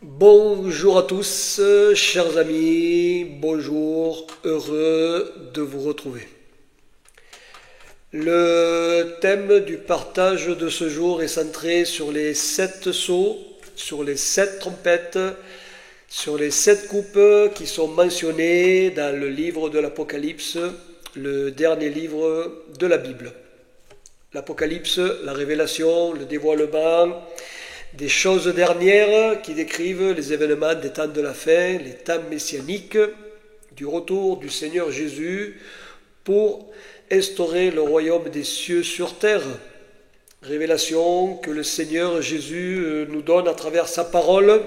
Bonjour à tous, chers amis, bonjour, heureux de vous retrouver. Le thème du partage de ce jour est centré sur les 7 sceaux, sur les 7 trompettes, sur les 7 coupes qui sont mentionnées dans le livre de l'Apocalypse, le dernier livre de la Bible. L'Apocalypse, la révélation, le dévoilement, des choses dernières qui décrivent les événements des temps de la fin, les temps messianiques, du retour du Seigneur Jésus pour instaurer le royaume des cieux sur terre. Révélation que le Seigneur Jésus nous donne à travers sa parole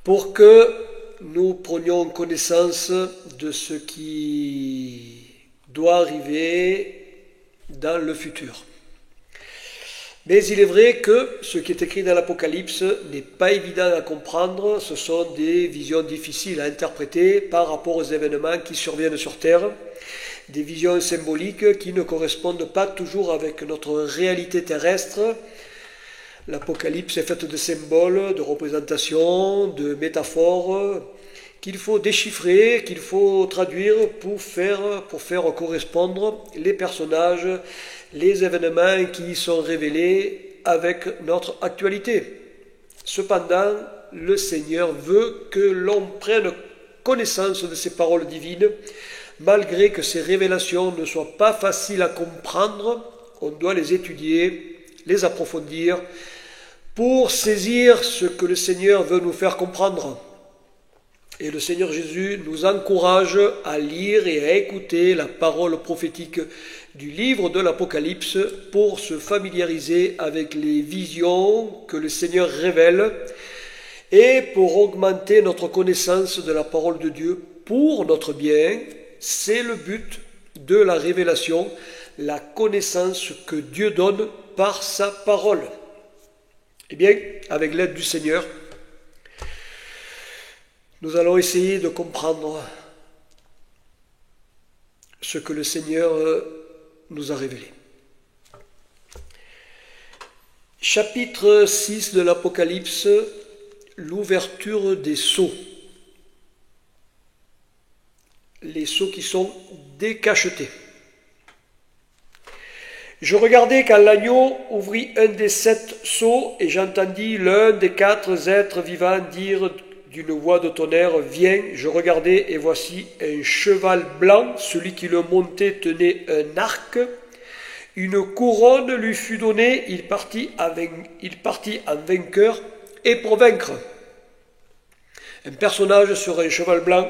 pour que nous prenions connaissance de ce qui doit arriver dans le futur. Mais il est vrai que ce qui est écrit dans l'Apocalypse n'est pas évident à comprendre, ce sont des visions difficiles à interpréter par rapport aux événements qui surviennent sur Terre, des visions symboliques qui ne correspondent pas toujours avec notre réalité terrestre. L'Apocalypse est faite de symboles, de représentations, de métaphores qu'il faut déchiffrer, qu'il faut traduire pour faire correspondre les personnages, les événements qui sont révélés avec notre actualité. Cependant, le Seigneur veut que l'on prenne connaissance de ces paroles divines, malgré que ces révélations ne soient pas faciles à comprendre, on doit les étudier, les approfondir, pour saisir ce que le Seigneur veut nous faire comprendre. Et le Seigneur Jésus nous encourage à lire et à écouter la parole prophétique du livre de l'Apocalypse pour se familiariser avec les visions que le Seigneur révèle et pour augmenter notre connaissance de la parole de Dieu pour notre bien. C'est le but de la révélation, la connaissance que Dieu donne par sa parole. Eh bien, avec l'aide du Seigneur, nous allons essayer de comprendre ce que le Seigneur nous a révélé. Chapitre 6 de l'Apocalypse, l'ouverture des sceaux. Les sceaux qui sont décachetés. Je regardais quand l'agneau ouvrit un des 7 sceaux et j'entendis l'un des 4 êtres vivants dire d'une voix de tonnerre, « Viens !» Je regardai, et voici un cheval blanc, celui qui le montait tenait un arc. Une couronne lui fut donnée, il partit en vainqueur et pour vaincre. Un personnage sur un cheval blanc,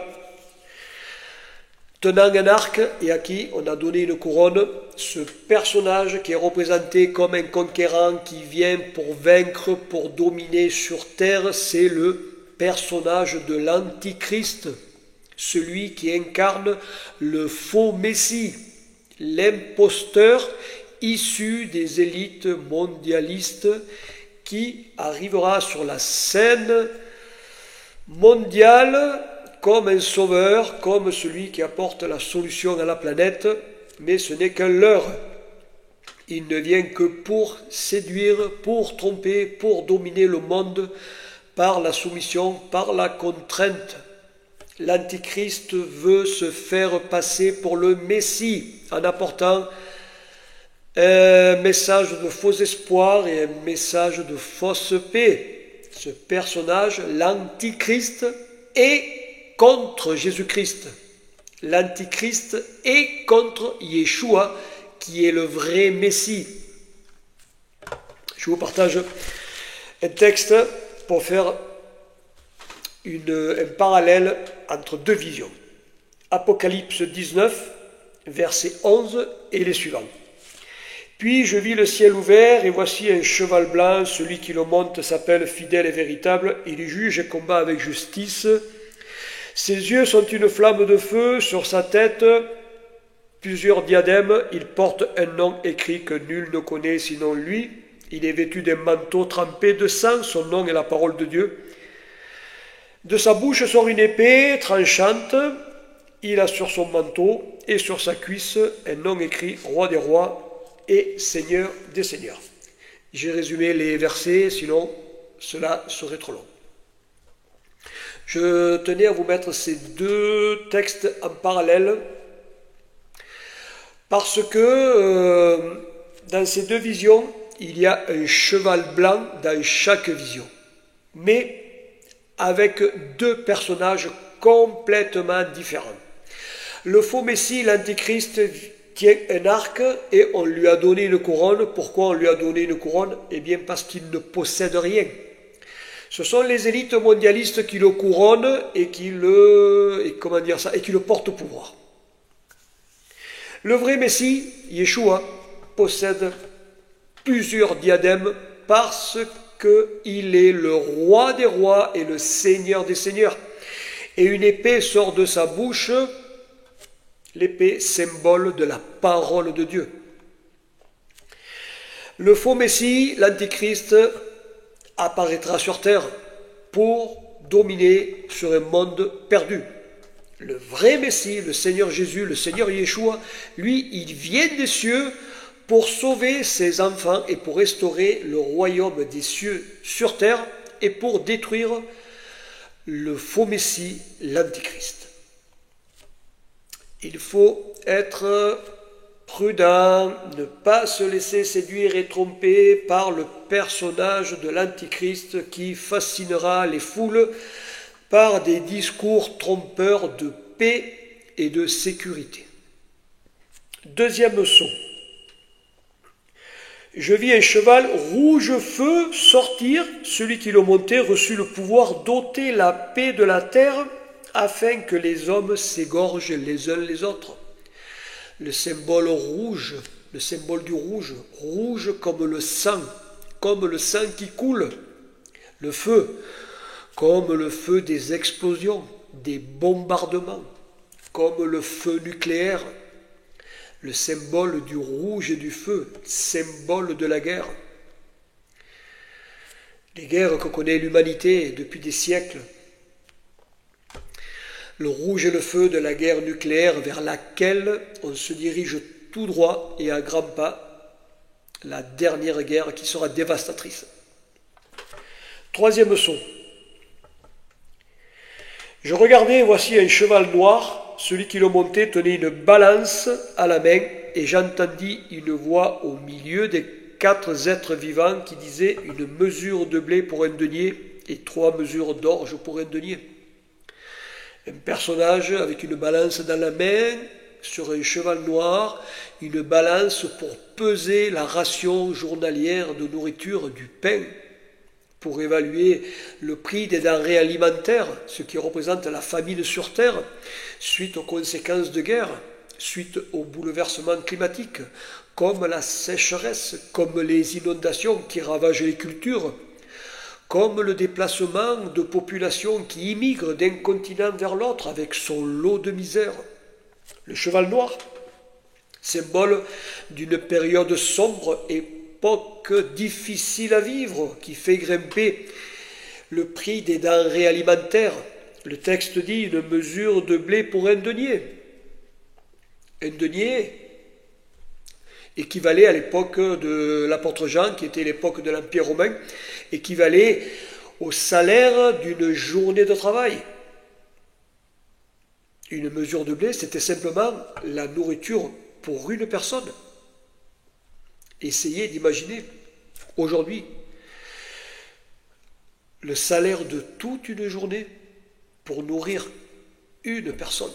tenant un arc et à qui on a donné une couronne. Ce personnage qui est représenté comme un conquérant qui vient pour vaincre, pour dominer sur terre, c'est le personnage de l'Antichrist, celui qui incarne le faux Messie, l'imposteur issu des élites mondialistes qui arrivera sur la scène mondiale comme un sauveur, comme celui qui apporte la solution à la planète, mais ce n'est qu'un leurre. Il ne vient que pour séduire, pour tromper, pour dominer le monde, par la soumission, par la contrainte. L'Antichrist veut se faire passer pour le Messie en apportant un message de faux espoir et un message de fausse paix. Ce personnage, l'Antichrist, est contre Jésus-Christ. L'Antichrist est contre Yeshua, qui est le vrai Messie. Je vous partage un texte pour faire un parallèle entre deux visions. Apocalypse 19, verset 11 et les suivants. Puis je vis le ciel ouvert, et voici un cheval blanc, celui qui le monte s'appelle fidèle et véritable, il juge et combat avec justice. Ses yeux sont une flamme de feu, sur sa tête plusieurs diadèmes, il porte un nom écrit que nul ne connaît sinon lui. Il est vêtu d'un manteau trempé de sang, son nom est la parole de Dieu. De sa bouche sort une épée tranchante, il a sur son manteau et sur sa cuisse un nom écrit Roi des rois et Seigneur des seigneurs. J'ai résumé les versets, sinon cela serait trop long. Je tenais à vous mettre ces deux textes en parallèle parce que dans ces deux visions, il y a un cheval blanc dans chaque vision, mais avec deux personnages complètement différents. Le faux Messie, l'Antichrist, tient un arc et on lui a donné une couronne. Pourquoi on lui a donné une couronne? Eh bien parce qu'il ne possède rien. Ce sont les élites mondialistes qui le couronnent et qui le portent au pouvoir. Le vrai Messie, Yeshua, possède plusieurs diadèmes parce qu'il est le roi des rois et le seigneur des seigneurs. Et une épée sort de sa bouche, l'épée symbole de la parole de Dieu. Le faux Messie, l'Antichrist, apparaîtra sur terre pour dominer sur un monde perdu. Le vrai Messie, le Seigneur Jésus, le Seigneur Yeshua, lui, il vient des cieux pour sauver ses enfants et pour restaurer le royaume des cieux sur terre et pour détruire le faux Messie, l'Antichrist. Il faut être prudent, ne pas se laisser séduire et tromper par le personnage de l'Antichrist qui fascinera les foules par des discours trompeurs de paix et de sécurité. Deuxième son. Je vis un cheval rouge feu sortir, celui qui le montait reçut le pouvoir d'ôter la paix de la terre afin que les hommes s'égorgent les uns les autres. Le symbole rouge, le symbole du rouge, rouge comme le sang qui coule, le feu, comme le feu des explosions, des bombardements, comme le feu nucléaire, le symbole du rouge et du feu, symbole de la guerre. Les guerres que connaît l'humanité depuis des siècles, le rouge et le feu de la guerre nucléaire vers laquelle on se dirige tout droit et à grands pas, la dernière guerre qui sera dévastatrice. Troisième son. Je regardais et voici un cheval noir, celui qui le montait tenait une balance à la main et j'entendis une voix au milieu des 4 êtres vivants qui disait une mesure de blé pour un denier et 3 mesures d'orge pour un denier. Un personnage avec une balance dans la main, sur un cheval noir, une balance pour peser la ration journalière de nourriture du pain, pour évaluer le prix des denrées alimentaires, ce qui représente la famine sur Terre, suite aux conséquences de guerre, suite aux bouleversements climatiques, comme la sécheresse, comme les inondations qui ravagent les cultures, comme le déplacement de populations qui immigrent d'un continent vers l'autre avec son lot de misère. Le cheval noir, symbole d'une période sombre, époque difficile à vivre, qui fait grimper le prix des denrées alimentaires. Le texte dit une mesure de blé pour un denier. Un denier équivalait à l'époque de l'apôtre Jean, qui était l'époque de l'Empire romain, équivalait au salaire d'une journée de travail. Une mesure de blé, c'était simplement la nourriture pour une personne. Essayez d'imaginer aujourd'hui le salaire de toute une journée pour nourrir une personne.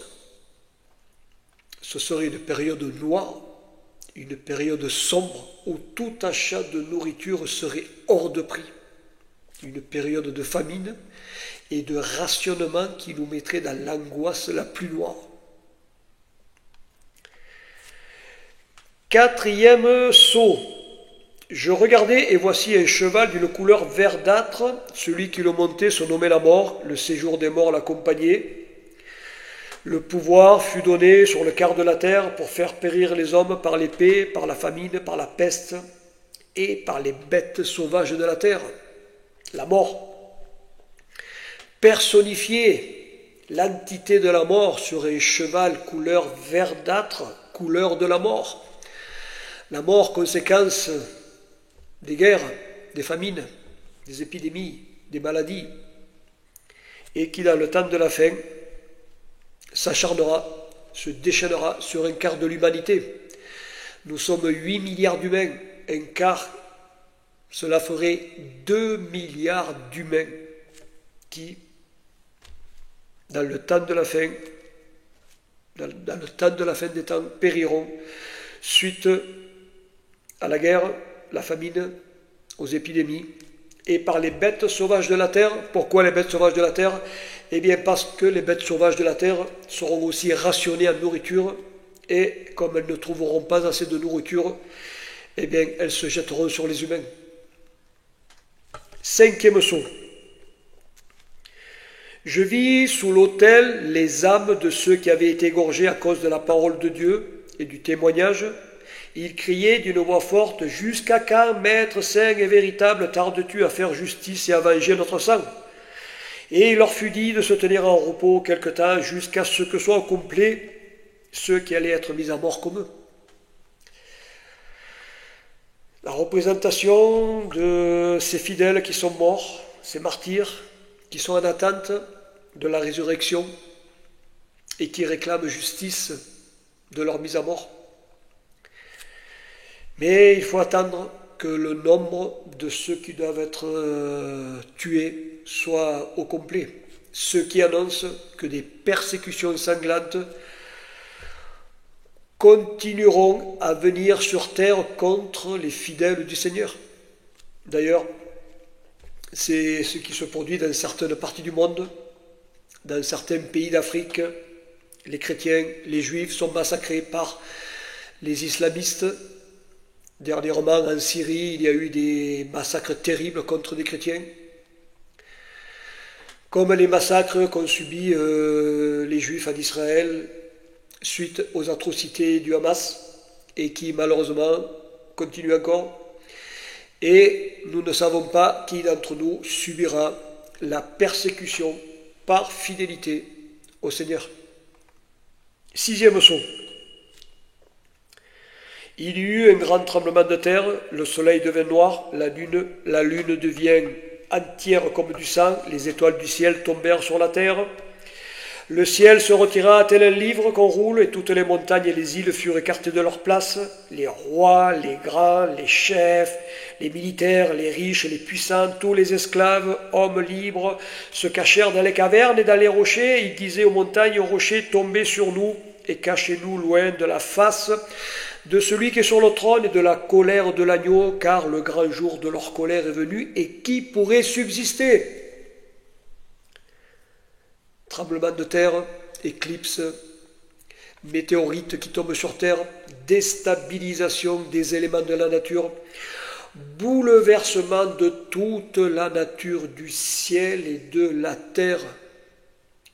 Ce serait une période noire, une période sombre où tout achat de nourriture serait hors de prix. Une période de famine et de rationnement qui nous mettrait dans l'angoisse la plus noire. Quatrième saut. Je regardais et voici un cheval d'une couleur verdâtre. Celui qui le montait se nommait la mort. Le séjour des morts l'accompagnait. Le pouvoir fut donné sur le quart de la terre pour faire périr les hommes par l'épée, par la famine, par la peste et par les bêtes sauvages de la terre. La mort. Personnifiée, l'entité de la mort sur un cheval couleur verdâtre, couleur de la mort. La mort, conséquence des guerres, des famines, des épidémies, des maladies, et qui dans le temps de la fin s'acharnera, se déchaînera sur un quart de l'humanité. Nous sommes 8 milliards d'humains, un quart, cela ferait 2 milliards d'humains qui, dans le temps de la fin, dans le temps de la fin des temps, périront suite à la guerre, la famine, aux épidémies, et par les bêtes sauvages de la terre. Pourquoi les bêtes sauvages de la terre? Eh bien parce que les bêtes sauvages de la terre seront aussi rationnées en nourriture, et comme elles ne trouveront pas assez de nourriture, eh bien elles se jetteront sur les humains. 5e saut. Je vis sous l'autel les âmes de ceux qui avaient été égorgés à cause de la parole de Dieu et du témoignage. Ils criaient d'une voix forte: Jusqu'à quand, Maître saint et véritable, tardes-tu à faire justice et à venger notre sang? Et il leur fut dit de se tenir en repos quelque temps jusqu'à ce que soient accomplis ceux qui allaient être mis à mort comme eux. La représentation de ces fidèles qui sont morts, ces martyrs, qui sont en attente de la résurrection et qui réclament justice de leur mise à mort. Mais il faut attendre que le nombre de ceux qui doivent être tués soit au complet. Ceux qui annoncent que des persécutions sanglantes continueront à venir sur terre contre les fidèles du Seigneur. D'ailleurs, c'est ce qui se produit dans certaines parties du monde, dans certains pays d'Afrique. Les chrétiens, les juifs sont massacrés par les islamistes. Dernièrement, en Syrie, il y a eu des massacres terribles contre des chrétiens, comme les massacres qu'ont subis les juifs en Israël suite aux atrocités du Hamas, et qui malheureusement continuent encore. Et nous ne savons pas qui d'entre nous subira la persécution par fidélité au Seigneur. 6e saut. Il y eut un grand tremblement de terre, le soleil devint noir, la lune devient entière comme du sang, les étoiles du ciel tombèrent sur la terre. Le ciel se retira tel un livre qu'on roule, et toutes les montagnes et les îles furent écartées de leur place. Les rois, les grands, les chefs, les militaires, les riches, les puissants, tous les esclaves, hommes libres, se cachèrent dans les cavernes et dans les rochers. Ils disaient aux montagnes et aux rochers: tombez sur nous et cachez-nous loin de la face de celui qui est sur le trône et de la colère de l'agneau, car le grand jour de leur colère est venu, et qui pourrait subsister? Tremblement de terre, éclipse, météorites qui tombent sur terre, déstabilisation des éléments de la nature, bouleversement de toute la nature du ciel et de la terre.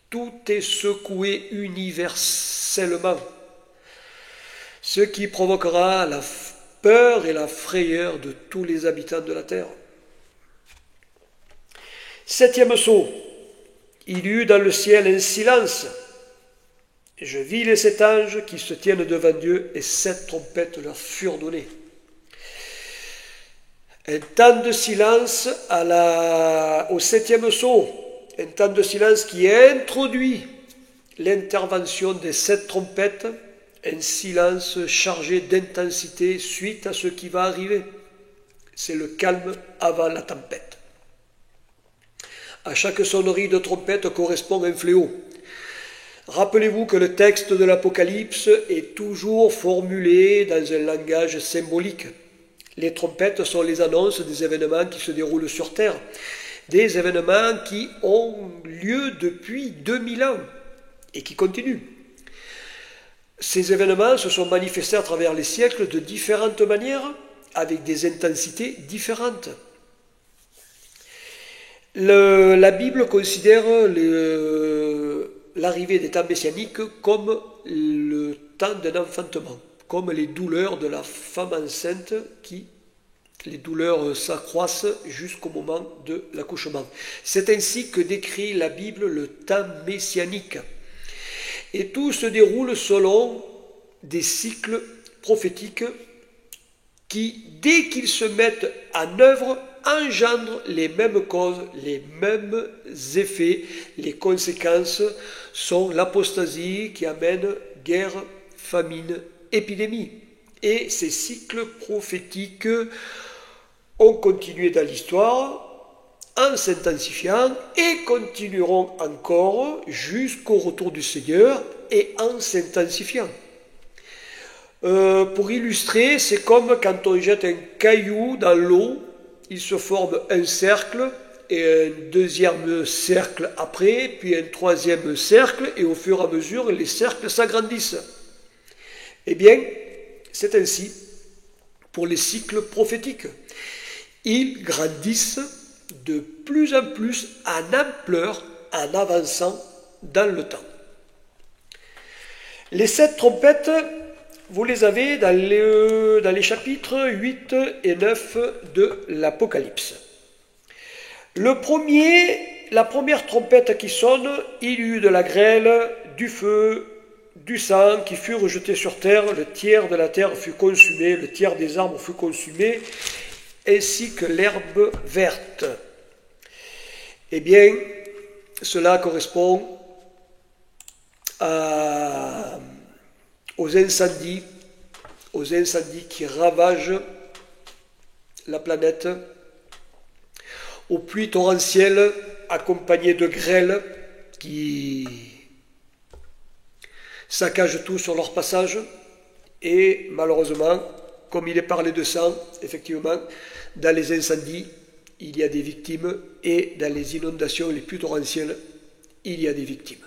Tout est secoué universellement, ce qui provoquera la peur et la frayeur de tous les habitants de la terre. 7e saut. Il y eut dans le ciel un silence. Et je vis les 7 anges qui se tiennent devant Dieu, et 7 trompettes leur furent données. Un temps de silence au 7e saut, un temps de silence qui introduit l'intervention des 7 trompettes, un silence chargé d'intensité suite à ce qui va arriver. C'est le calme avant la tempête. À chaque sonnerie de trompette correspond un fléau. Rappelez-vous que le texte de l'Apocalypse est toujours formulé dans un langage symbolique. Les trompettes sont les annonces des événements qui se déroulent sur Terre, des événements qui ont lieu depuis 2000 ans et qui continuent. Ces événements se sont manifestés à travers les siècles de différentes manières, avec des intensités différentes. La Bible considère l'arrivée des temps messianiques comme le temps d'un enfantement, comme les douleurs de la femme enceinte les douleurs s'accroissent jusqu'au moment de l'accouchement. C'est ainsi que décrit la Bible le temps messianique. Et tout se déroule selon des cycles prophétiques qui, dès qu'ils se mettent en œuvre, engendrent les mêmes causes, les mêmes effets. Les conséquences sont l'apostasie qui amène guerre, famine, épidémie. Et ces cycles prophétiques ont continué dans l'histoire en s'intensifiant et continueront encore jusqu'au retour du Seigneur et en s'intensifiant. Pour illustrer, c'est comme quand on jette un caillou dans l'eau, il se forme un cercle et un deuxième cercle après, puis un troisième cercle, et au fur et à mesure, les cercles s'agrandissent. Eh bien, c'est ainsi pour les cycles prophétiques. Ils grandissent de plus en plus en ampleur en avançant dans le temps. Les 7 trompettes, vous les avez dans les chapitres 8 et 9 de l'Apocalypse. La première trompette qui sonne, il y eut de la grêle, du feu, du sang qui furent jetés sur terre, le tiers de la terre fut consumé, le tiers des arbres fut consumé, ainsi que l'herbe verte. Eh bien, cela correspond aux incendies qui ravagent la planète, aux pluies torrentielles accompagnées de grêle qui saccagent tout sur leur passage. Et malheureusement, comme il est parlé de sang, effectivement, dans les incendies, il y a des victimes, et dans les inondations les plus torrentielles, il y a des victimes.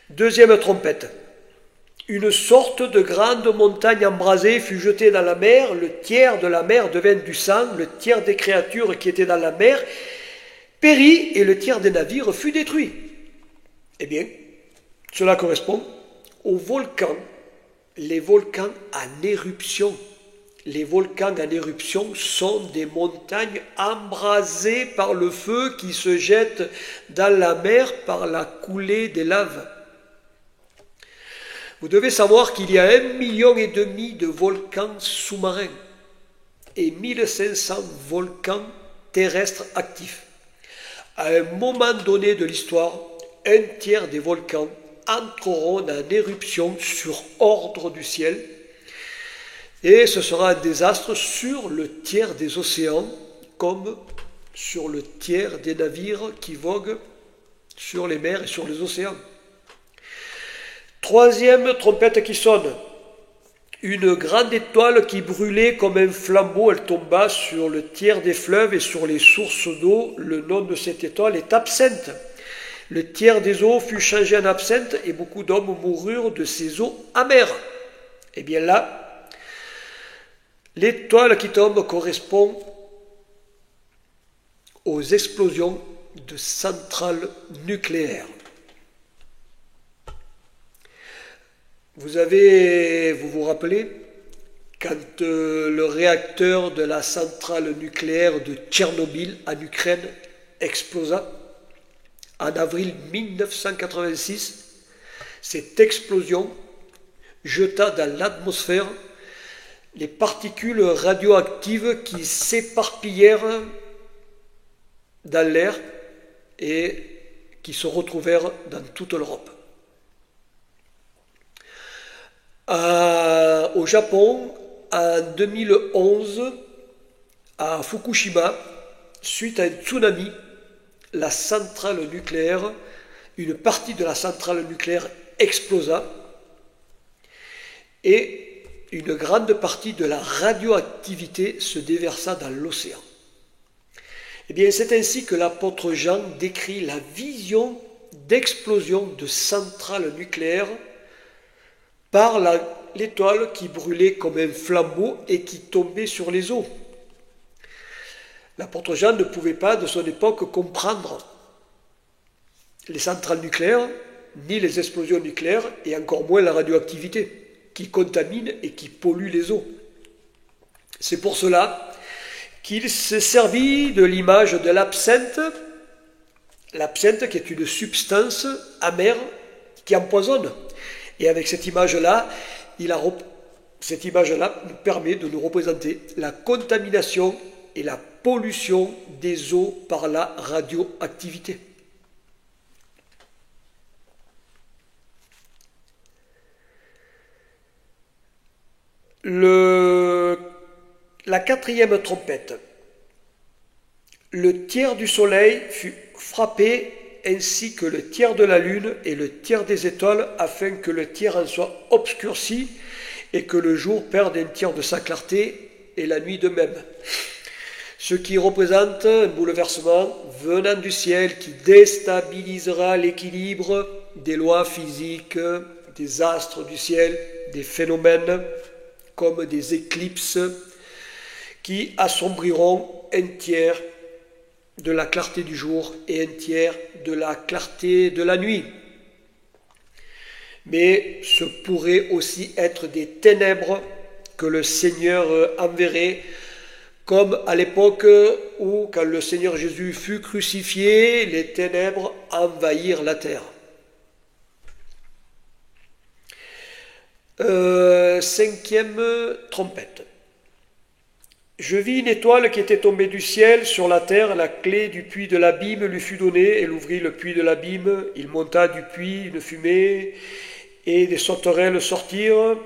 Deuxième trompette. Une sorte de grande montagne embrasée fut jetée dans la mer, le tiers de la mer devint du sang, le tiers des créatures qui étaient dans la mer périt, et le tiers des navires fut détruit. Eh bien, cela correspond aux volcans, les volcans en éruption. Les volcans en éruption sont des montagnes embrasées par le feu qui se jettent dans la mer par la coulée des laves. Vous devez savoir qu'il y a 1,5 million de volcans sous-marins et 1500 volcans terrestres actifs. À un moment donné de l'histoire, un tiers des volcans entreront en éruption sur ordre du ciel, et ce sera un désastre sur le tiers des océans comme sur le tiers des navires qui voguent sur les mers et sur les océans. Troisième trompette qui sonne. Une grande étoile qui brûlait comme un flambeau, elle tomba sur le tiers des fleuves et sur les sources d'eau. Le nom de cette étoile est absinthe. Le tiers des eaux fut changé en absinthe et beaucoup d'hommes moururent de ces eaux amères. Eh bien là, l'étoile qui tombe correspond aux explosions de centrales nucléaires. Vous vous rappelez, quand le réacteur de la centrale nucléaire de Tchernobyl en Ukraine explosa en avril 1986, cette explosion jeta dans l'atmosphère les particules radioactives qui s'éparpillèrent dans l'air et qui se retrouvèrent dans toute l'Europe. Au Japon, en 2011, à Fukushima, suite à un tsunami, la centrale nucléaire, une partie de la centrale nucléaire explosa et une grande partie de la radioactivité se déversa dans l'océan. Eh bien, c'est ainsi que l'apôtre Jean décrit la vision d'explosion de centrales nucléaires par l'étoile qui brûlait comme un flambeau et qui tombait sur les eaux. L'apôtre Jean ne pouvait pas, de son époque, comprendre les centrales nucléaires, ni les explosions nucléaires, et encore moins la radioactivité, qui contamine et qui pollue les eaux. C'est pour cela qu'il s'est servi de l'image de l'absinthe, l'absinthe qui est une substance amère qui empoisonne. Et avec cette image-là, cette image-là nous permet de nous représenter la contamination et la pollution des eaux par la radioactivité. La quatrième trompette. Le tiers du soleil fut frappé, ainsi que le tiers de la lune et le tiers des étoiles, afin que le tiers en soit obscurci et que le jour perde un tiers de sa clarté et la nuit de même. Ce qui représente un bouleversement venant du ciel qui déstabilisera l'équilibre des lois physiques, des astres du ciel, des phénomènes comme des éclipses qui assombriront un tiers de la clarté du jour et un tiers de la clarté de la nuit. Mais ce pourrait aussi être des ténèbres que le Seigneur enverrait, comme à l'époque où, quand le Seigneur Jésus fut crucifié, les ténèbres envahirent la terre. Cinquième trompette. Je vis une étoile qui était tombée du ciel sur la terre, la clé du puits de l'abîme lui fut donnée, elle ouvrit le puits de l'abîme, il monta du puits une fumée, et des sauterelles sortirent,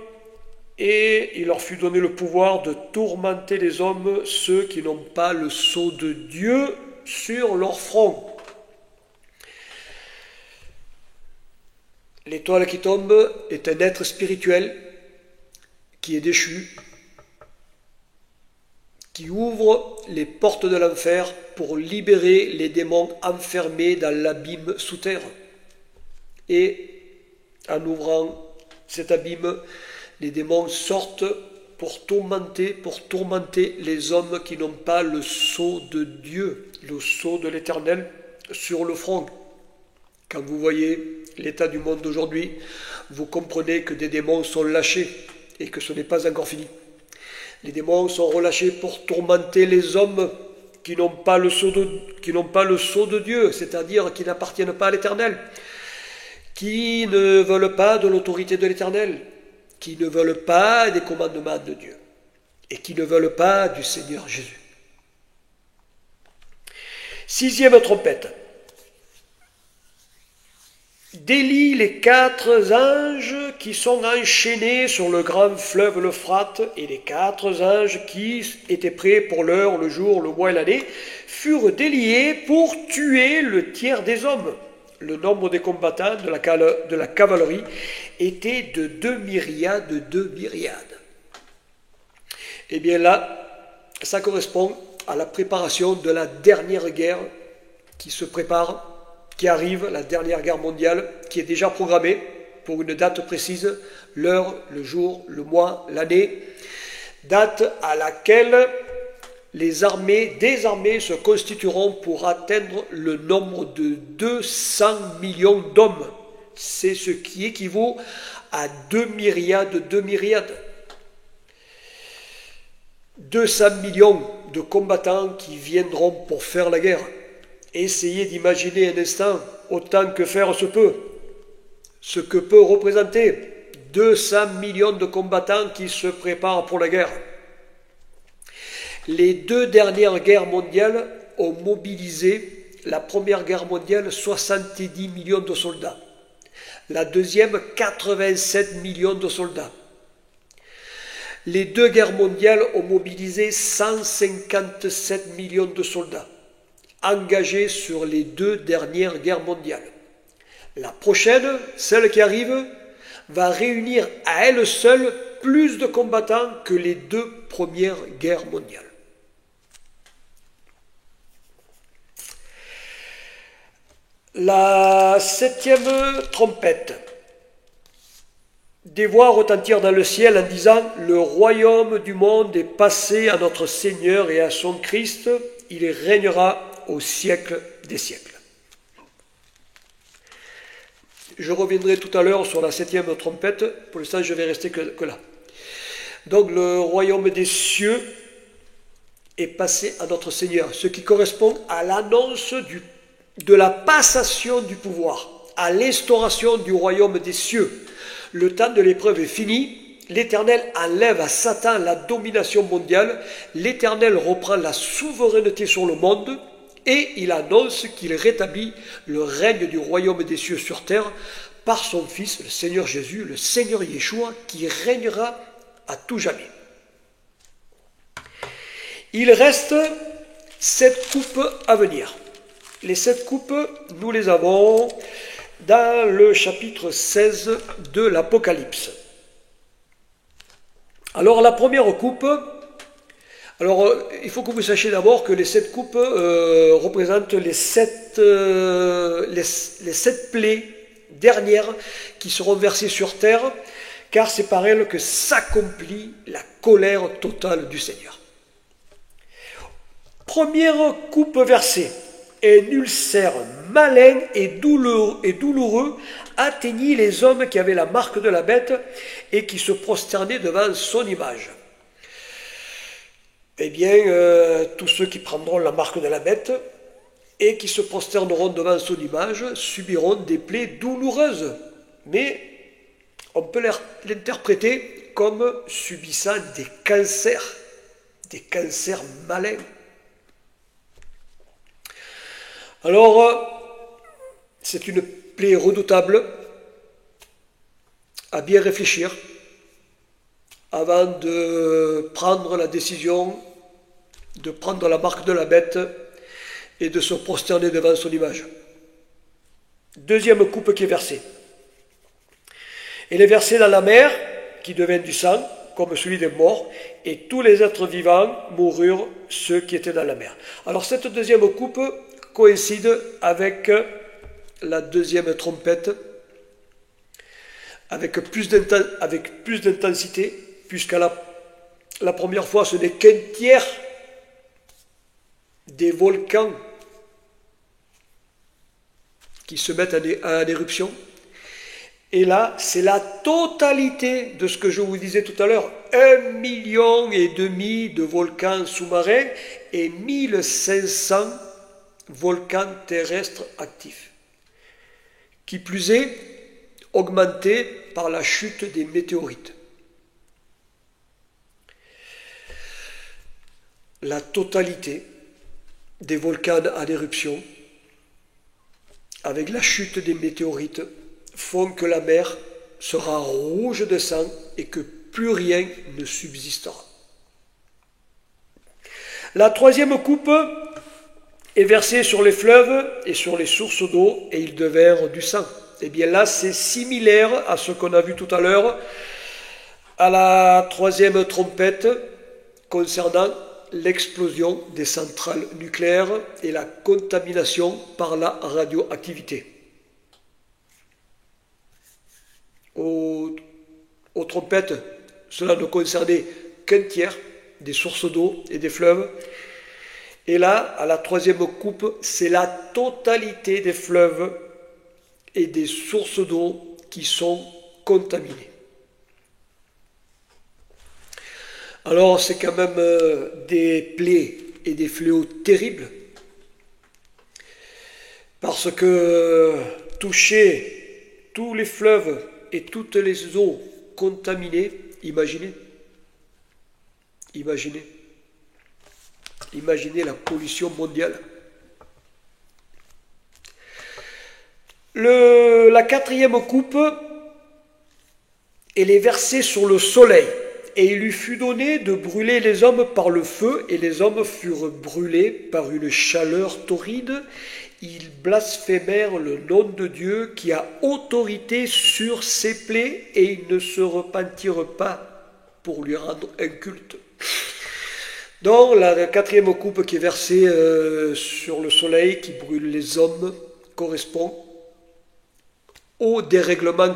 et il leur fut donné le pouvoir de tourmenter les hommes, ceux qui n'ont pas le sceau de Dieu sur leur front. L'étoile qui tombe est un être spirituel qui est déchu, qui ouvre les portes de l'enfer pour libérer les démons enfermés dans l'abîme sous terre. Et en ouvrant cet abîme, les démons sortent pour tourmenter les hommes qui n'ont pas le sceau de Dieu, le sceau de l'Éternel sur le front. Quand vous voyez l'état du monde d'aujourd'hui, vous comprenez que des démons sont lâchés et que ce n'est pas encore fini. Les démons sont relâchés pour tourmenter les hommes qui n'ont pas le sceau de Dieu, c'est-à-dire qui n'appartiennent pas à l'Éternel, qui ne veulent pas de l'autorité de l'Éternel, qui ne veulent pas des commandements de Dieu et qui ne veulent pas du Seigneur Jésus. Sixième trompette. Délie les 4 anges qui sont enchaînés sur le grand fleuve l'Euphrate, et les 4 anges qui étaient prêts pour l'heure, le jour, le mois et l'année, furent déliés pour tuer le tiers des hommes. Le nombre des combattants de la cavalerie était de 2 myriades de 2 myriades. Et bien là, ça correspond à la préparation de la dernière guerre qui se prépare, qui arrive, la dernière guerre mondiale, qui est déjà programmée pour une date précise, l'heure, le jour, le mois, l'année, date à laquelle des armées se constitueront pour atteindre le nombre de 200 millions d'hommes. C'est ce qui équivaut à 2 myriades de 2 myriades. 200 millions de combattants qui viendront pour faire la guerre. Essayez d'imaginer un instant, autant que faire se peut, ce que peut représenter 200 millions de combattants qui se préparent pour la guerre. Les 2 dernières guerres mondiales ont mobilisé, la première guerre mondiale, 70 millions de soldats. La deuxième, 87 millions de soldats. Les 2 guerres mondiales ont mobilisé 157 millions de soldats engagés sur les 2 dernières guerres mondiales. La prochaine, celle qui arrive, va réunir à elle seule plus de combattants que les 2 premières guerres mondiales. La 7e trompette. Des voix retentirent dans le ciel en disant « Le royaume du monde est passé à notre Seigneur et à son Christ, il régnera au siècle des siècles. » Je reviendrai tout à l'heure sur la 7e trompette, pour l'instant je vais rester que là. Donc le royaume des cieux est passé à notre Seigneur, ce qui correspond à l'annonce de la passation du pouvoir, à l'instauration du royaume des cieux. Le temps de l'épreuve est fini l'Éternel enlève à Satan la domination mondiale, l'Éternel reprend la souveraineté sur le monde et il annonce qu'il rétablit le règne du royaume des cieux sur terre par son Fils, le Seigneur Jésus, le Seigneur Yeshua, qui régnera à tout jamais. Il reste 7 coupes à venir. Les 7 coupes, nous les avons dans le chapitre 16 de l'Apocalypse. Alors la première coupe, il faut que vous sachiez d'abord que les 7 coupes représentent les 7 plaies dernières qui seront versées sur terre, car c'est par elles que s'accomplit la colère totale du Seigneur. Première coupe versée, un ulcère malin et douloureux atteignit les hommes qui avaient la marque de la bête et qui se prosternaient devant son image. Eh bien, tous ceux qui prendront la marque de la bête et qui se prosterneront devant son image subiront des plaies douloureuses, mais on peut l'interpréter comme subissant des cancers malins. Alors, c'est une plaie redoutable, à bien réfléchir avant de prendre la décision de prendre la marque de la bête et de se prosterner devant son image. Deuxième coupe qui est versée. Elle est versée dans la mer, qui devint du sang, comme celui des morts, et tous les êtres vivants moururent, ceux qui étaient dans la mer. Alors cette deuxième coupe coïncide avec la deuxième trompette, avec plus d'intensité, puisqu'à la première fois, ce n'est qu'un tiers des volcans qui se mettent en éruption. Et là, c'est la totalité de ce que je vous disais tout à l'heure, 1,5 million de volcans sous-marins et 1500 volcans terrestres actifs. Qui plus est, augmentés par la chute des météorites. La totalité des volcans en éruption, avec la chute des météorites, font que la mer sera rouge de sang et que plus rien ne subsistera. La troisième coupe est versée sur les fleuves et sur les sources d'eau et ils devinrent du sang. Et bien là, c'est similaire à ce qu'on a vu tout à l'heure, à la troisième trompette concernant l'explosion des centrales nucléaires et la contamination par la radioactivité. Aux trompettes, cela ne concernait qu'un tiers des sources d'eau et des fleuves. Et là, à la troisième coupe, c'est la totalité des fleuves et des sources d'eau qui sont contaminées. Alors, c'est quand même des plaies et des fléaux terribles, parce que toucher tous les fleuves et toutes les eaux contaminées, imaginez la pollution mondiale. La quatrième coupe, elle est versée sur le soleil, et il lui fut donné de brûler les hommes par le feu, et les hommes furent brûlés par une chaleur torride. Ils blasphémèrent le nom de Dieu qui a autorité sur ses plaies, et ils ne se repentirent pas pour lui rendre un culte. Donc la quatrième coupe qui est versée sur le soleil, qui brûle les hommes, correspond au dérèglement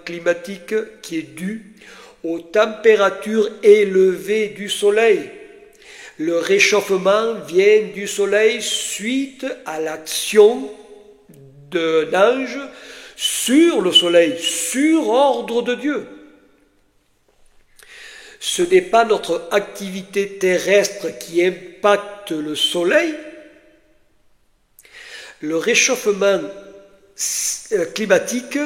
climatique qui est dû aux températures élevées du soleil. Le réchauffement vient du soleil suite à l'action d'un ange sur le soleil, sur ordre de Dieu. Ce n'est pas notre activité terrestre qui impacte le soleil. Le réchauffement climatique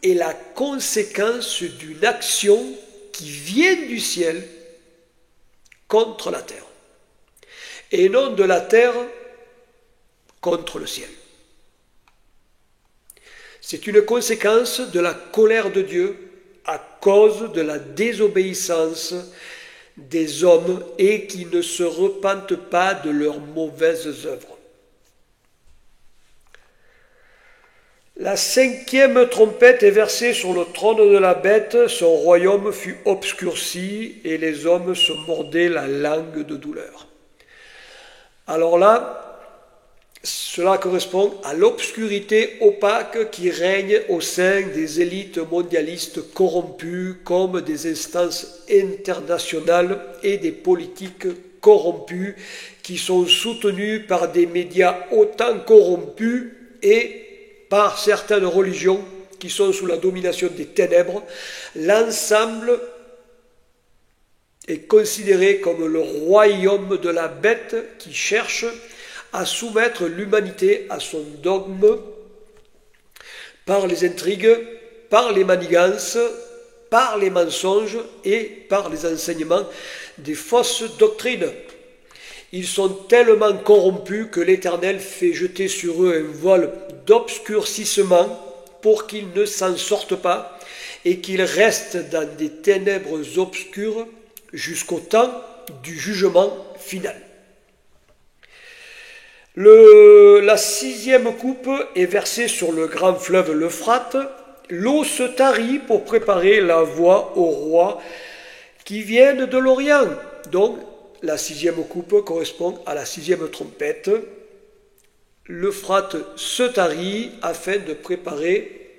est la conséquence d'une action qui vient du ciel contre la terre, et non de la terre contre le ciel. C'est une conséquence de la colère de Dieu à cause de la désobéissance des hommes et qui ne se repentent pas de leurs mauvaises œuvres. La 5e trompette est versée sur le trône de la bête, son royaume fut obscurci et les hommes se mordaient la langue de douleur. Alors là, cela correspond à l'obscurité opaque qui règne au sein des élites mondialistes corrompues comme des instances internationales et des politiques corrompues qui sont soutenues par des médias autant corrompus et par certaines religions qui sont sous la domination des ténèbres. L'ensemble est considéré comme le royaume de la bête qui cherche à soumettre l'humanité à son dogme par les intrigues, par les manigances, par les mensonges et par les enseignements des fausses doctrines. Ils sont tellement corrompus que l'Éternel fait jeter sur eux un voile d'obscurcissement pour qu'ils ne s'en sortent pas et qu'ils restent dans des ténèbres obscures jusqu'au temps du jugement final. La 6e coupe est versée sur le grand fleuve l'Euphrate. L'eau se tarit pour préparer la voie aux rois qui viennent de l'Orient. Donc, la 6e coupe correspond à la 6e trompette. L'Euphrate se tarit afin de préparer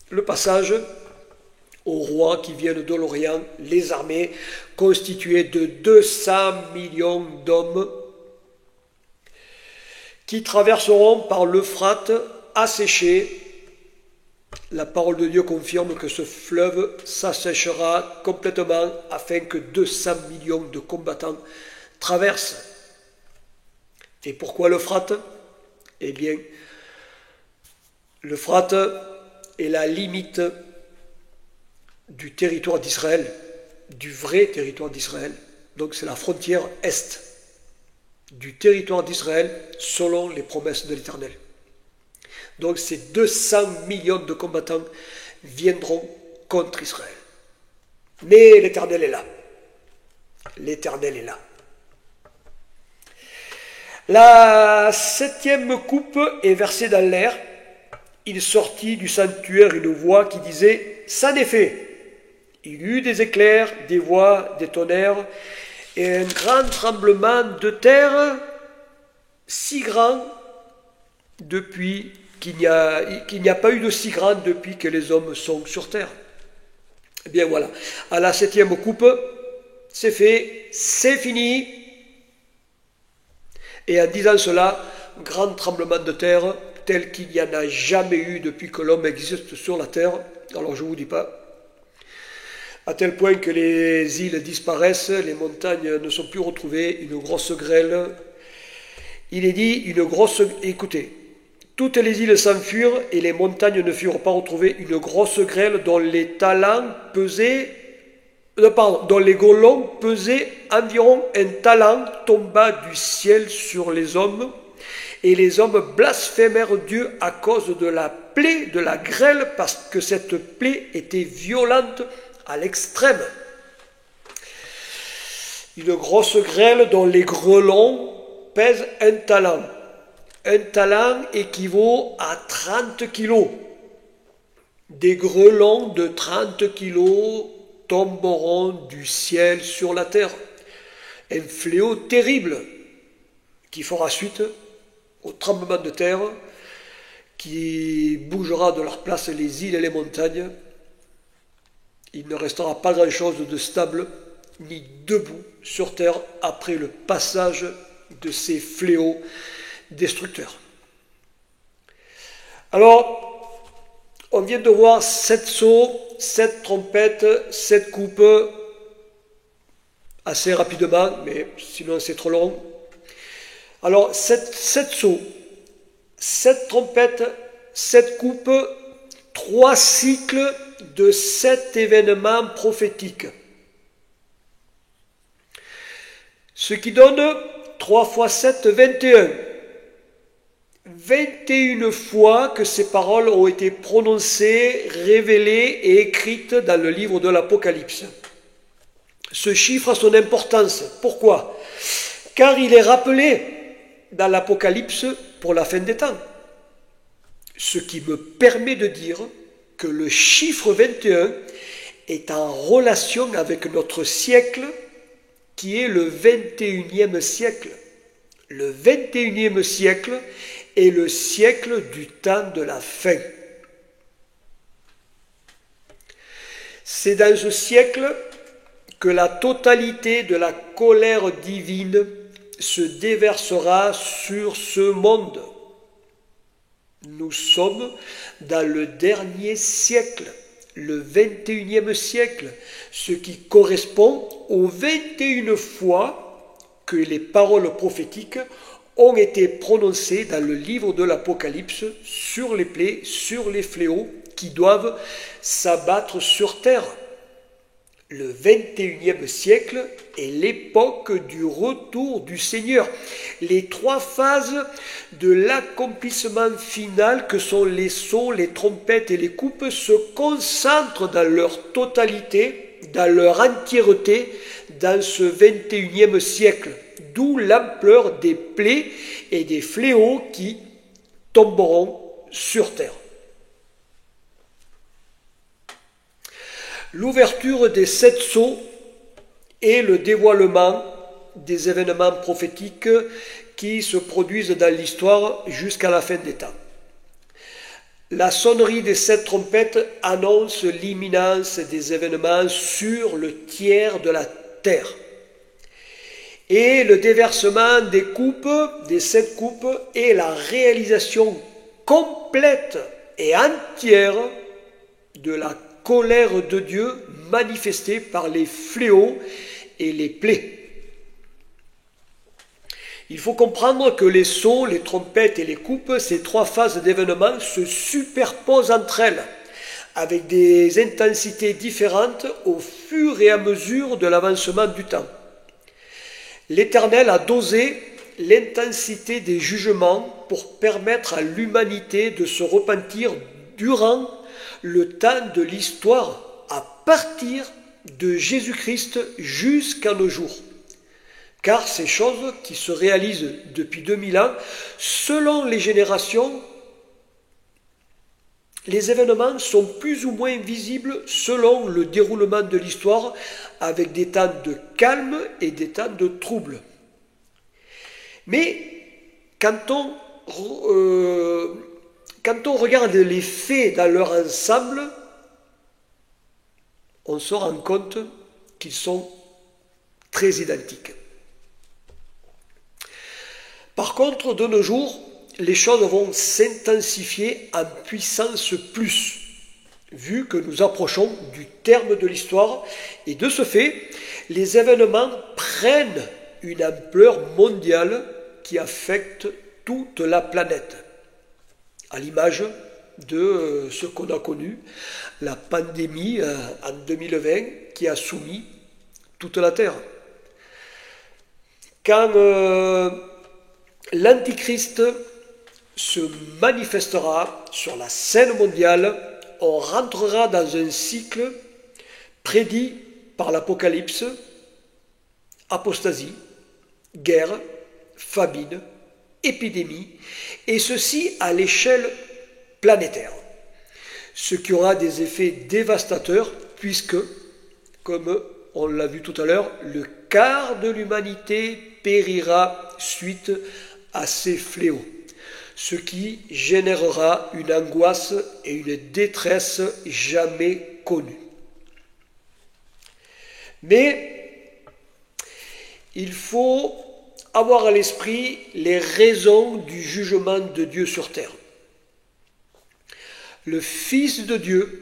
le passage aux rois qui viennent de l'Orient, les armées constituées de 200 millions d'hommes qui traverseront par l'Euphrate asséché. La parole de Dieu confirme que ce fleuve s'asséchera complètement afin que 200 millions de combattants traversent. Et pourquoi l'Euphrate ? Eh bien, l'Euphrate est la limite du territoire d'Israël, du vrai territoire d'Israël. Donc c'est la frontière est du territoire d'Israël selon les promesses de l'Éternel. Donc ces 200 millions de combattants viendront contre Israël. Mais l'Éternel est là. L'Éternel est là. La 7e coupe est versée dans l'air. Il sortit du sanctuaire une voix qui disait « Ça n'est fait !» Il y eut des éclairs, des voix, des tonnerres, et un grand tremblement de terre, si grand depuis qu'il n'y a pas eu de si grand depuis que les hommes sont sur terre. Eh bien voilà, à la 7e coupe, c'est fait, c'est fini. Et en disant cela, grand tremblement de terre, tel qu'il n'y en a jamais eu depuis que l'homme existe sur la terre. Alors je ne vous dis pas. À tel point que les îles disparaissent, les montagnes ne sont plus retrouvées, une grosse grêle. Il est dit, écoutez, toutes les îles s'enfuirent et les montagnes ne furent pas retrouvées, une grosse grêle dont les golons pesaient environ un talent tomba du ciel sur les hommes, et les hommes blasphémèrent Dieu à cause de la plaie de la grêle, parce que cette plaie était violente à l'extrême. Une grosse grêle dont les grêlons pèsent un talent. Un talent équivaut à 30 kilos. Des grêlons de 30 kilos tomberont du ciel sur la terre. Un fléau terrible qui fera suite au tremblement de terre qui bougera de leur place les îles et les montagnes. Il ne restera pas grand-chose de stable ni debout sur terre après le passage de ces fléaux destructeurs. Alors, on vient de voir 7 sceaux, 7 trompettes, 7 coupes, assez rapidement, mais sinon c'est trop long. Alors, 7 sceaux, 7 trompettes, 7 coupes, 3 cycles de 7 événements prophétiques. Ce qui donne 3 fois 7, 21. 21 fois que ces paroles ont été prononcées, révélées et écrites dans le livre de l'Apocalypse. Ce chiffre a son importance. Pourquoi ? Car il est rappelé dans l'Apocalypse pour la fin des temps. Ce qui me permet de dire que le chiffre 21 est en relation avec notre siècle, qui est le 21e siècle. Le 21e siècle est le siècle du temps de la fin. C'est dans ce siècle que la totalité de la colère divine se déversera sur ce monde. Nous sommes dans le dernier siècle, le 21e siècle, ce qui correspond aux 21 fois que les paroles prophétiques ont été prononcées dans le livre de l'Apocalypse sur les plaies, sur les fléaux qui doivent s'abattre sur terre. Le 21e siècle est l'époque du retour du Seigneur. Les 3 phases de l'accomplissement final que sont les sceaux, les trompettes et les coupes se concentrent dans leur totalité, dans leur entièreté, dans ce 21e siècle. D'où l'ampleur des plaies et des fléaux qui tomberont sur terre. L'ouverture des 7 sceaux est le dévoilement des événements prophétiques qui se produisent dans l'histoire jusqu'à la fin des temps. La sonnerie des 7 trompettes annonce l'imminence des événements sur le tiers de la terre. Et le déversement des coupes, des 7 coupes, est la réalisation complète et entière de la colère de Dieu manifestée par les fléaux et les plaies. Il faut comprendre que les sceaux, les trompettes et les coupes, ces 3 phases d'événements se superposent entre elles, avec des intensités différentes au fur et à mesure de l'avancement du temps. L'Éternel a dosé l'intensité des jugements pour permettre à l'humanité de se repentir durant le temps de l'histoire, à partir de Jésus-Christ jusqu'à nos jours. Car ces choses qui se réalisent depuis 2000 ans, selon les générations, les événements sont plus ou moins visibles selon le déroulement de l'histoire, avec des temps de calme et des temps de trouble. Mais quand on regarde les faits dans leur ensemble, on se rend compte qu'ils sont très identiques. Par contre, de nos jours, les choses vont s'intensifier en puissance plus, vu que nous approchons du terme de l'histoire, et de ce fait, les événements prennent une ampleur mondiale qui affecte toute la planète, à l'image de ce qu'on a connu, la pandémie en 2020 qui a soumis toute la Terre. Quand l'Antichrist se manifestera sur la scène mondiale, on rentrera dans un cycle prédit par l'Apocalypse: apostasie, guerre, famine, épidémie, et ceci à l'échelle planétaire. Ce qui aura des effets dévastateurs puisque, comme on l'a vu tout à l'heure, le quart de l'humanité périra suite à ces fléaux, ce qui générera une angoisse et une détresse jamais connues. Mais il faut avoir à l'esprit les raisons du jugement de Dieu sur terre. Le Fils de Dieu,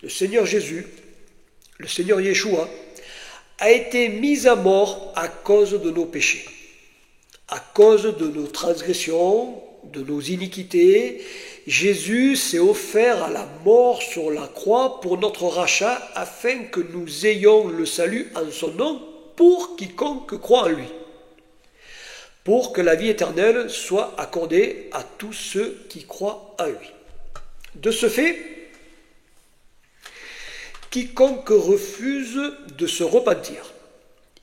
le Seigneur Jésus, le Seigneur Yeshua, a été mis à mort à cause de nos péchés, à cause de nos transgressions, de nos iniquités, Jésus s'est offert à la mort sur la croix pour notre rachat, afin que nous ayons le salut en son nom pour quiconque croit en lui, pour que la vie éternelle soit accordée à tous ceux qui croient en lui. De ce fait, quiconque refuse de se repentir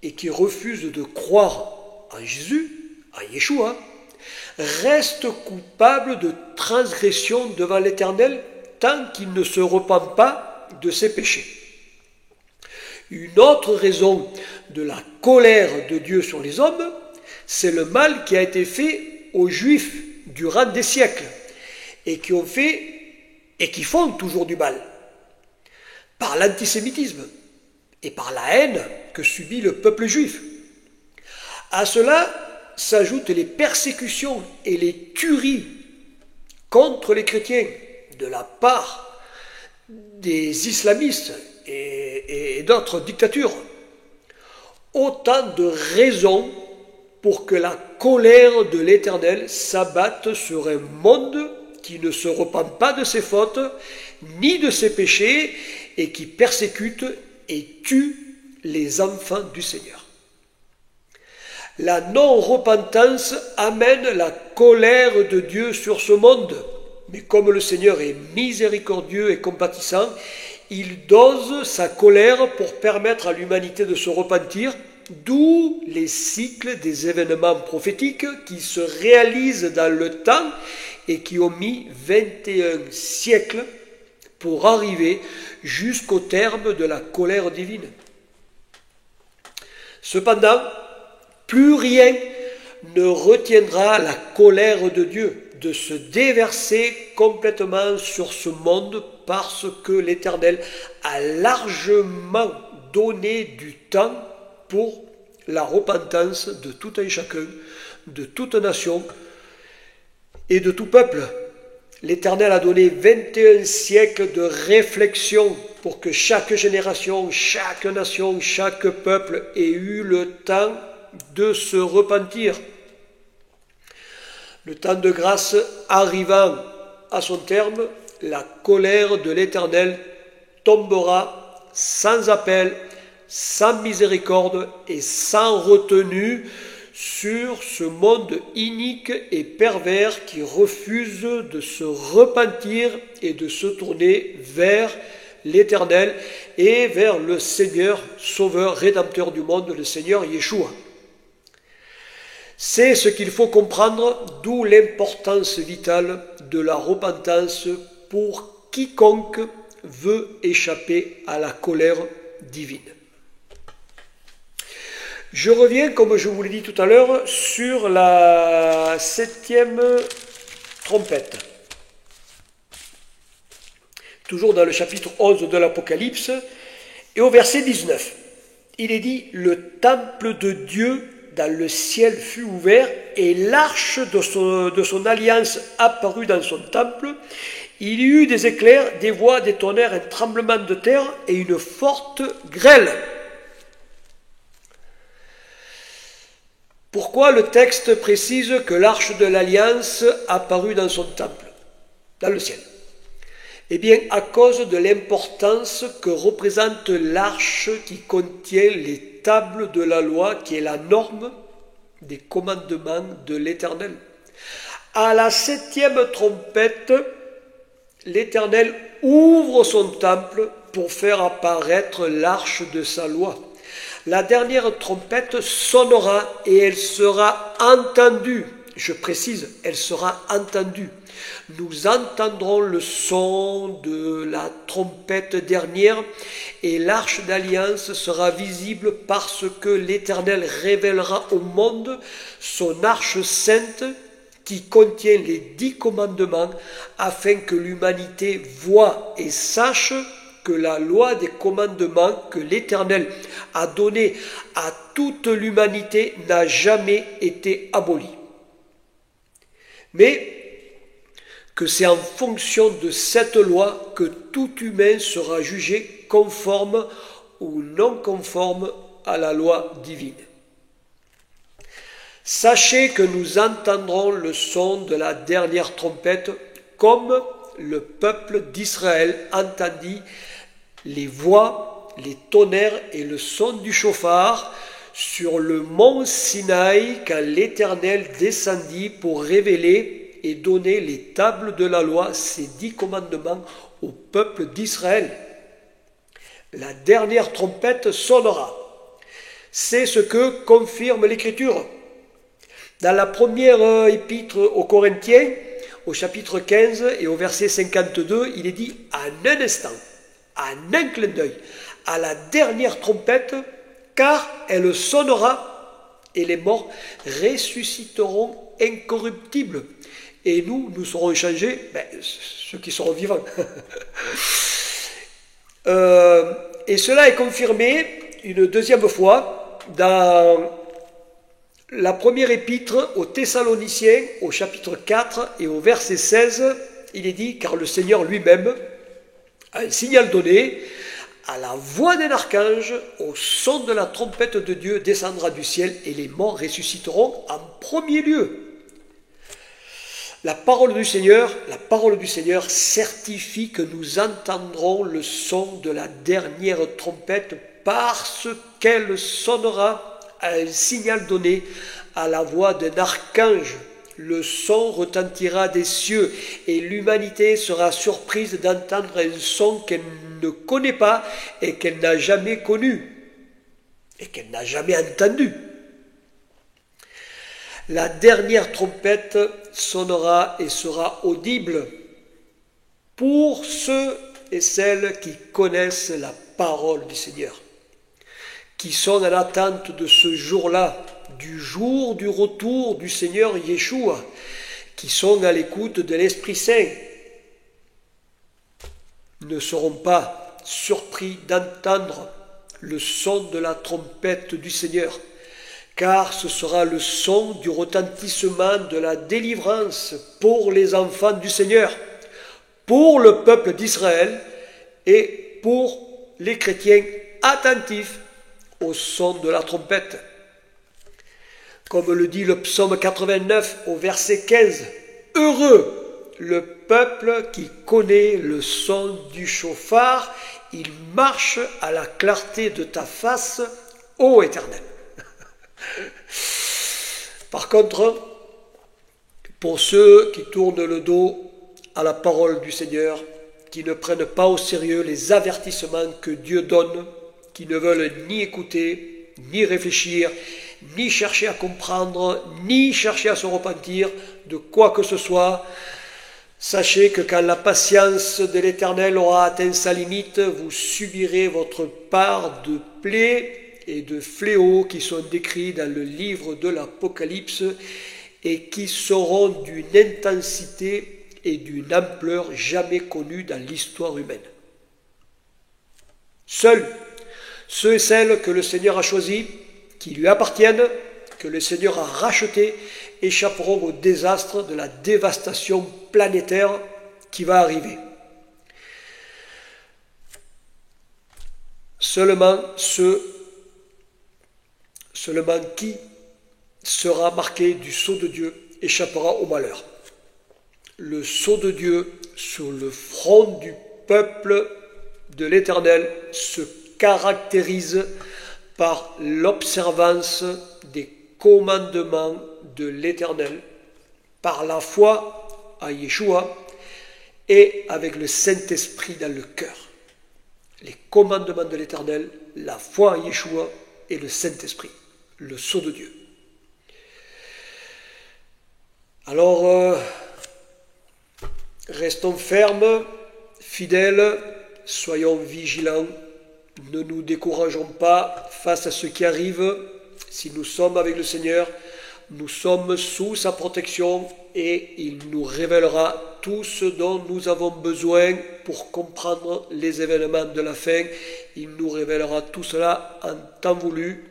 et qui refuse de croire en Jésus, en Yeshua, reste coupable de transgression devant l'Éternel tant qu'il ne se repent pas de ses péchés. Une autre raison de la colère de Dieu sur les hommes, c'est le mal qui a été fait aux Juifs durant des siècles et qui ont fait et qui font toujours du mal, par l'antisémitisme et par la haine que subit le peuple juif. À cela s'ajoutent les persécutions et les tueries contre les chrétiens de la part des islamistes et d'autres dictatures. Autant de raisons pour que la colère de l'Éternel s'abatte sur un monde qui ne se repent pas de ses fautes, ni de ses péchés, et qui persécute et tue les enfants du Seigneur. La non-repentance amène la colère de Dieu sur ce monde, mais comme le Seigneur est miséricordieux et compatissant, il dose sa colère pour permettre à l'humanité de se repentir, d'où les cycles des événements prophétiques qui se réalisent dans le temps et qui ont mis 21 siècles pour arriver jusqu'au terme de la colère divine. Cependant, plus rien ne retiendra la colère de Dieu de se déverser complètement sur ce monde parce que l'Éternel a largement donné du temps pour la repentance de tout un chacun, de toute nation et de tout peuple. L'Éternel a donné 21 siècles de réflexion pour que chaque génération, chaque nation, chaque peuple ait eu le temps de se repentir. Le temps de grâce arrivant à son terme, la colère de l'Éternel tombera sans appel, sans miséricorde et sans retenue sur ce monde inique et pervers qui refuse de se repentir et de se tourner vers l'Éternel et vers le Seigneur, Sauveur, Rédempteur du monde, le Seigneur Yeshua. C'est ce qu'il faut comprendre, d'où l'importance vitale de la repentance pour quiconque veut échapper à la colère divine. Je reviens, comme je vous l'ai dit tout à l'heure, sur la 7e trompette. Toujours dans le chapitre 11 de l'Apocalypse, et au verset 19. Il est dit « Le temple de Dieu dans le ciel fut ouvert, et l'arche de son alliance apparut dans son temple. Il y eut des éclairs, des voix, des tonnerres, un tremblement de terre et une forte grêle. » Pourquoi le texte précise que l'arche de l'Alliance apparut dans son temple, dans le ciel? Eh bien, à cause de l'importance que représente l'arche qui contient les tables de la loi, qui est la norme des commandements de l'Éternel. À la 7e trompette, l'Éternel ouvre son temple pour faire apparaître l'arche de sa loi. La dernière trompette sonnera et elle sera entendue. Je précise, elle sera entendue. Nous entendrons le son de la trompette dernière et l'arche d'alliance sera visible parce que l'Éternel révélera au monde son arche sainte qui contient les 10 commandements afin que l'humanité voie et sache que la loi des commandements que l'Éternel a donnée à toute l'humanité n'a jamais été abolie. Mais que c'est en fonction de cette loi que tout humain sera jugé conforme ou non conforme à la loi divine. Sachez que nous entendrons le son de la dernière trompette, comme le peuple d'Israël entendit les voix, les tonnerres et le son du chauffard sur le mont Sinaï quand l'Éternel descendit pour révéler et donner les tables de la loi, ces 10 commandements au peuple d'Israël. La dernière trompette sonnera. C'est ce que confirme l'Écriture. Dans la première épître aux Corinthiens, au chapitre 15 et au verset 52, il est dit « en un instant, en un clin d'œil, à la dernière trompette, car elle sonnera, et les morts ressusciteront incorruptibles. Et nous serons changés, ceux qui seront vivants. » Et cela est confirmé une deuxième fois dans la première épître aux Thessaloniciens, au chapitre 4 et au verset 16, il est dit « Car le Seigneur lui-même a un signal donné, à la voix d'un archange, au son de la trompette de Dieu descendra du ciel et les morts ressusciteront en premier lieu. » La parole du Seigneur certifie que nous entendrons le son de la dernière trompette parce qu'elle sonnera à un signal donné à la voix d'un archange. Le son retentira des cieux et l'humanité sera surprise d'entendre un son qu'elle ne connaît pas et qu'elle n'a jamais connu et qu'elle n'a jamais entendu. La dernière trompette sonnera et sera audible pour ceux et celles qui connaissent la parole du Seigneur, qui sont en attente de ce jour-là, du jour du retour du Seigneur Yeshua, qui sont à l'écoute de l'Esprit Saint, ne seront pas surpris d'entendre le son de la trompette du Seigneur, car ce sera le son du retentissement de la délivrance pour les enfants du Seigneur, pour le peuple d'Israël et pour les chrétiens attentifs au son de la trompette. Comme le dit le psaume 89 au verset 15, « Heureux le peuple qui connaît le son du chauffard, il marche à la clarté de ta face, ô Éternel. » Par contre, pour ceux qui tournent le dos à la parole du Seigneur, qui ne prennent pas au sérieux les avertissements que Dieu donne, qui ne veulent ni écouter, ni réfléchir, ni chercher à comprendre, ni chercher à se repentir de quoi que ce soit, sachez que quand la patience de l'Éternel aura atteint sa limite, vous subirez votre part de plaies et de fléaux qui sont décrits dans le livre de l'Apocalypse et qui seront d'une intensité et d'une ampleur jamais connues dans l'histoire humaine. Seuls ceux et celles que le Seigneur a choisis, qui lui appartiennent, que le Seigneur a rachetés, échapperont au désastre de la dévastation planétaire qui va arriver. Seulement qui sera marqué du sceau de Dieu échappera au malheur. Le sceau de Dieu sur le front du peuple de l'Éternel se caractérise par l'observance des commandements de l'Éternel, par la foi à Yeshua et avec le Saint-Esprit dans le cœur. Les commandements de l'Éternel, la foi à Yeshua et le Saint-Esprit, le sceau de Dieu. Alors, restons fermes, fidèles, soyons vigilants, ne nous décourageons pas face à ce qui arrive. Si nous sommes avec le Seigneur, nous sommes sous sa protection et il nous révélera tout ce dont nous avons besoin pour comprendre les événements de la fin. Il nous révélera tout cela en temps voulu.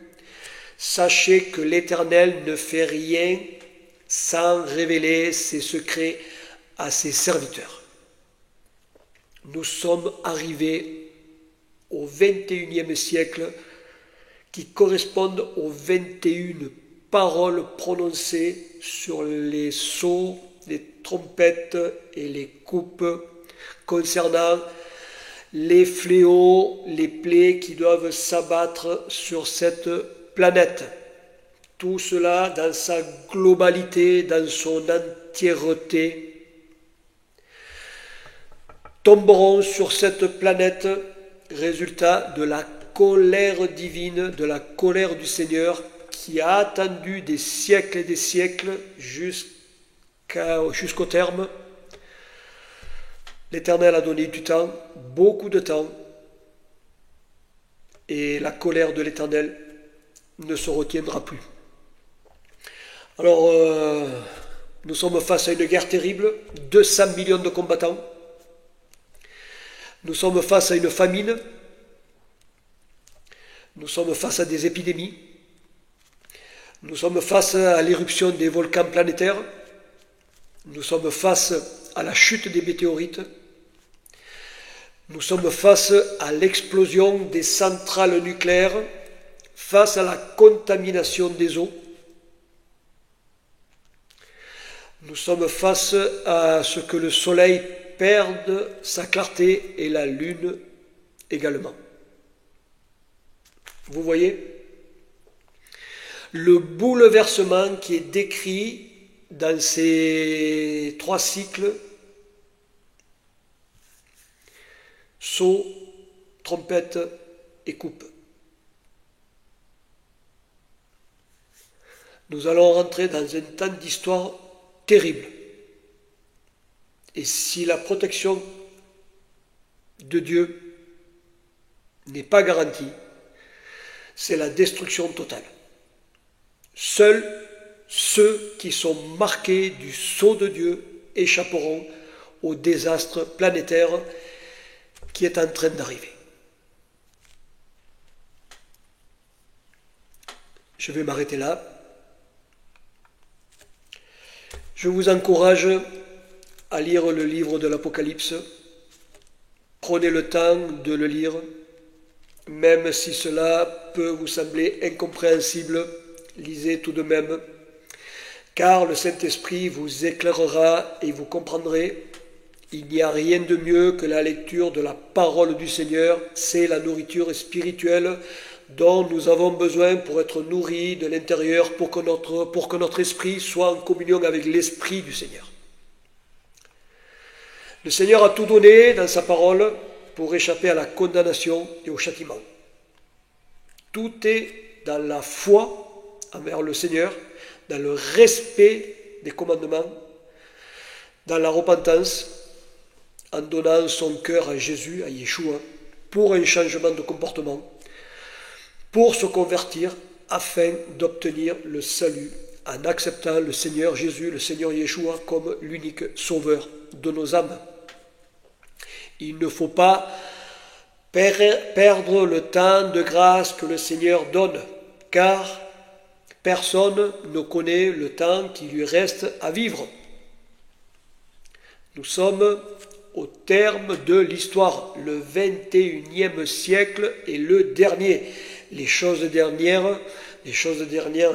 Sachez que l'Éternel ne fait rien sans révéler ses secrets à ses serviteurs. Nous sommes arrivés au XXIe siècle qui correspondent aux 21 paroles prononcées sur les sceaux, les trompettes et les coupes concernant les fléaux, les plaies qui doivent s'abattre sur cette planète. Tout cela dans sa globalité, dans son entièreté, tomberont sur cette planète, résultat de la colère divine, de la colère du Seigneur, qui a attendu des siècles et des siècles jusqu'au terme. L'Éternel a donné du temps, beaucoup de temps, et la colère de l'Éternel ne se retiendra plus. Alors, nous sommes face à une guerre terrible, 200 millions de combattants. Nous sommes face à une famine. Nous sommes face à des épidémies. Nous sommes face à l'éruption des volcans planétaires. Nous sommes face à la chute des météorites. Nous sommes face à l'explosion des centrales nucléaires, face à la contamination des eaux. Nous sommes face à ce que le soleil perde sa clarté et la lune également. Vous voyez le bouleversement qui est décrit dans ces 3 cycles: sceaux, trompette et coupe. Nous allons rentrer dans un temps d'histoire terrible. Et si la protection de Dieu n'est pas garantie, c'est la destruction totale. Seuls ceux qui sont marqués du sceau de Dieu échapperont au désastre planétaire qui est en train d'arriver. Je vais m'arrêter là. Je vous encourage à lire le livre de l'Apocalypse. Prenez le temps de le lire, même si cela peut vous sembler incompréhensible, lisez tout de même, car le Saint-Esprit vous éclairera et vous comprendrez. Il n'y a rien de mieux que la lecture de la parole du Seigneur, c'est la nourriture spirituelle dont nous avons besoin pour être nourris de l'intérieur, pour que notre esprit soit en communion avec l'Esprit du Seigneur. Le Seigneur a tout donné dans sa parole pour échapper à la condamnation et au châtiment. Tout est dans la foi envers le Seigneur, dans le respect des commandements, dans la repentance, en donnant son cœur à Jésus, à Yeshua, pour un changement de comportement, pour se convertir afin d'obtenir le salut en acceptant le Seigneur Jésus, le Seigneur Yeshua comme l'unique sauveur de nos âmes. Il ne faut pas perdre le temps de grâce que le Seigneur donne, car personne ne connaît le temps qui lui reste à vivre. Nous sommes au terme de l'histoire. Le 21e siècle est le dernier. Les choses dernières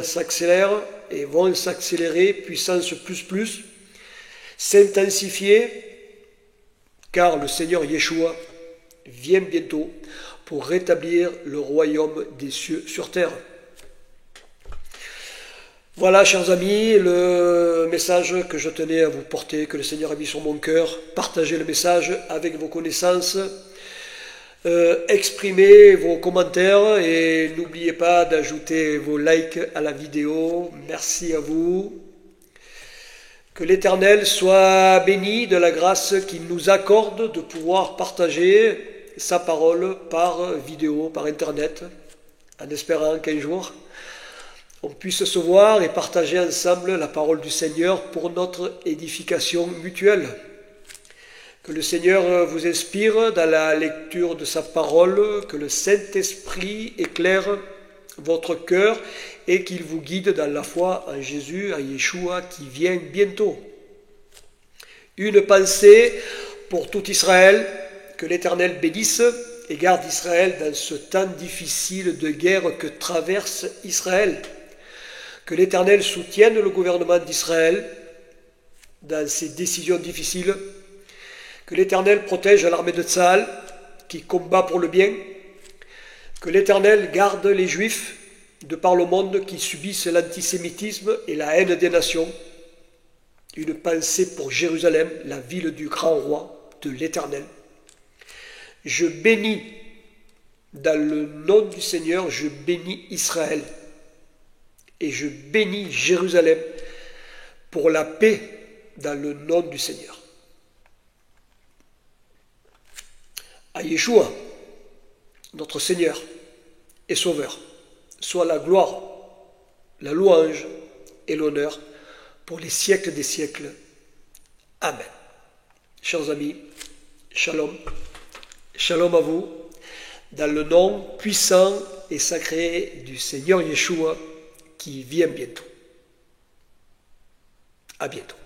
s'accélèrent et vont s'accélérer, puissance plus, s'intensifier, car le Seigneur Yeshua vient bientôt pour rétablir le royaume des cieux sur terre. Voilà, chers amis, le message que je tenais à vous porter, que le Seigneur a mis sur mon cœur. Partagez le message avec vos connaissances, exprimez vos commentaires et n'oubliez pas d'ajouter vos likes à la vidéo. Merci à vous. Que l'Éternel soit béni de la grâce qu'il nous accorde de pouvoir partager sa parole par vidéo, par Internet, en espérant qu'un jour on puisse se voir et partager ensemble la parole du Seigneur pour notre édification mutuelle. Que le Seigneur vous inspire dans la lecture de sa parole, que le Saint-Esprit éclaire votre cœur et qu'il vous guide dans la foi en Jésus, en Yeshua qui vient bientôt. Une pensée pour tout Israël, que l'Éternel bénisse et garde Israël dans ce temps difficile de guerre que traverse Israël. Que l'Éternel soutienne le gouvernement d'Israël dans ses décisions difficiles. Que l'Éternel protège l'armée de Tsahal qui combat pour le bien. Que l'Éternel garde les Juifs de par le monde qui subissent l'antisémitisme et la haine des nations. Une pensée pour Jérusalem, la ville du grand roi, de l'Éternel. Je bénis, dans le nom du Seigneur, je bénis Israël. Et je bénis Jérusalem pour la paix dans le nom du Seigneur. À Yeshua, notre Seigneur et Sauveur, soit la gloire, la louange et l'honneur pour les siècles des siècles. Amen. Chers amis, shalom. Shalom à vous, dans le nom puissant et sacré du Seigneur Yeshua qui vient bientôt. À bientôt.